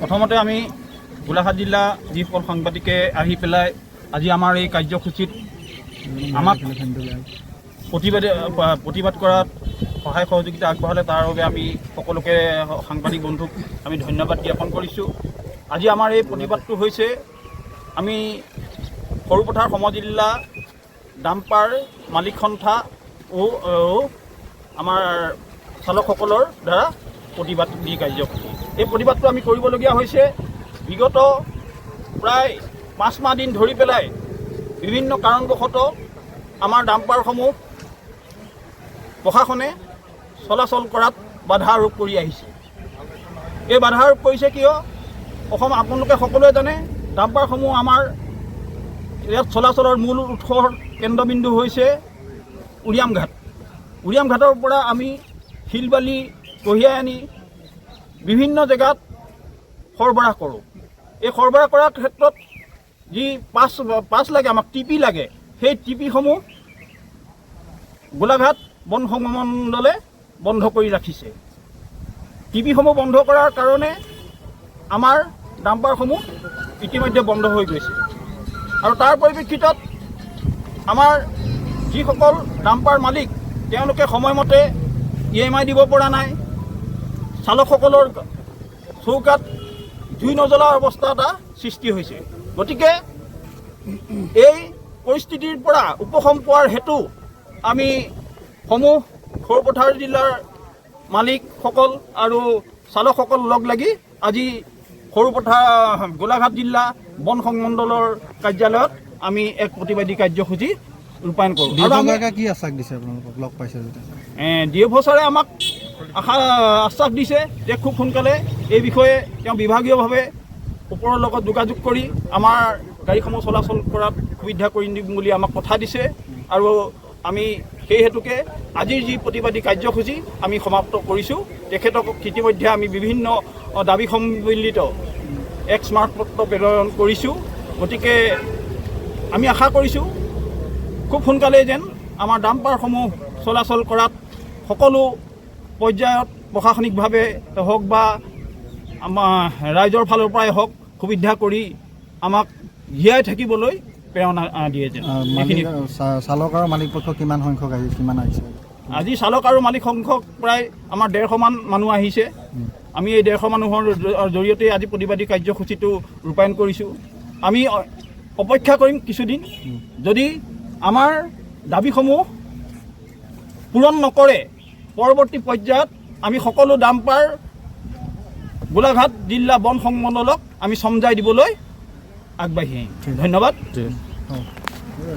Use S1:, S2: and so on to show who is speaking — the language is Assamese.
S1: প্ৰথমতে আমি গোলাঘাট জিলা যিসকল সাংবাদিকে আহি পেলাই আজি আমাৰ এই কাৰ্যসূচীত আমাক প্ৰতিবাদ কৰাত সহায় সহযোগিতা আগবঢ়ালে তাৰ বাবে আমি সকলোকে সাংবাদিক বন্ধুক আমি ধন্যবাদ জ্ঞাপন কৰিছোঁ। আজি আমাৰ এই প্ৰতিবাদটো হৈছে আমি সৰুপথাৰ সমজিল্লা ডাম্পাৰ মালিক সন্থা আমাৰ চালকসকলৰ দ্বাৰা প্ৰতিবাদী কাৰ্যসূচী। এই প্ৰতিবাদটো আমি কৰিবলগীয়া হৈছে বিগত প্ৰায় 5 মাহ দিন ধৰি পেলাই বিভিন্ন কাৰণবশতঃ আমাৰ ডাম্পাৰসমূহ প্ৰশাসনে চলাচল কৰাত বাধা আৰোপ কৰি আহিছে। এই বাধা আৰোপ কৰিছে কিয়? অসম আপোনালোকে সকলোৱে জানে ডাম্পাৰসমূহ আমাৰ ইয়াত চলাচলৰ মূল উৎসৰ কেন্দ্ৰবিন্দু হৈছে উৰিয়াম ঘাট। উৰিয়াম ঘাটৰ পৰা আমি শিল বালি কঢ়িয়াই আনি বিভিন্ন জেগাত সৰবৰাহ কৰোঁ। এই সৰবৰাহ কৰাৰ ক্ষেত্ৰত যি পাছ লাগে, আমাক টিপি লাগে, সেই টিপিসমূহ গোলাঘাট বন সংমণ্ডলে বন্ধ কৰি ৰাখিছে। টিপিসমূহ বন্ধ কৰাৰ কাৰণে আমাৰ ডাম্পাৰসমূহ ইতিমধ্যে বন্ধ হৈ গৈছে। আৰু তাৰ পৰিপ্ৰেক্ষিতত আমাৰ যিসকল ডাম্পাৰ মালিক তেওঁলোকে সময়মতে EMI দিব পৰা নাই। চালকসকলৰ চৌকাত জুই নজ্বলা অৱস্থা এটা সৃষ্টি হৈছে। গতিকে এই পৰিস্থিতিৰ পৰা উপশম পোৱাৰ হেতু আমি সৰুপথাৰ জিলাৰ মালিকসকল আৰু চালকসকল লগ লাগি আজি গোলাঘাট জিলা বন সংমণ্ডলৰ কাৰ্যালয়ত আমি এক প্ৰতিবাদী কাৰ্যসূচী ৰূপায়ণ কৰোঁ।
S2: কি আশ্বাস দিছে আপোনালোকক লগ পাইছে?
S1: DFO ছাৰে আমাক আশ্বাস দিছে যে খুব সোনকালে এই বিষয়ে তেওঁ বিভাগীয়ভাৱে ওপৰৰ লগত যোগাযোগ কৰি আমাৰ গাড়ীসমূহ চলাচল কৰাত সুবিধা কৰি দিম বুলি আমাক কথা দিছে। আৰু আমি সেই হেতুকে আজিৰ যি প্ৰতিবাদী কাৰ্যসূচী আমি সমাপ্ত কৰিছোঁ। তেখেতক ইতিমধ্যে আমি বিভিন্ন দাবী সম্মিলিত এক স্মাৰকপত্ৰ প্ৰেৰণ কৰিছোঁ। গতিকে আমি আশা কৰিছোঁ খুব সোনকালেই যেন আমাৰ ডাম্পাৰসমূহ চলাচল কৰাত সকলো পৰ্যায়ত প্ৰশাসনিকভাৱে হওক বা আমাৰ ৰাইজৰ ফালৰ পৰাই হওক সুবিধা কৰি আমাক জীয়াই থাকিবলৈ প্ৰেৰণা দিয়ে যেন।
S2: চালক আৰু মালিক পক্ষ কিমান সংখ্যক আহিছে?
S1: আজি চালক আৰু মালিক সংখ্যক প্ৰায় আমাৰ 150মান মানুহ আহিছে। আমি এই 150 মানুহৰ জৰিয়তে আজি প্ৰতিবাদী কাৰ্যসূচীটো ৰূপায়ণ কৰিছোঁ। আমি অপেক্ষা কৰিম কিছুদিন, যদি আমাৰ দাবীসমূহ পূৰণ নকৰে পৰৱৰ্তী পৰ্যায়ত আমি সকলো ডাম্পাৰ গোলাঘাট জিলা বন সংমণ্ডলক আমি সমজাই দিবলৈ আগবাঢ়ি আহিম। ধন্যবাদ।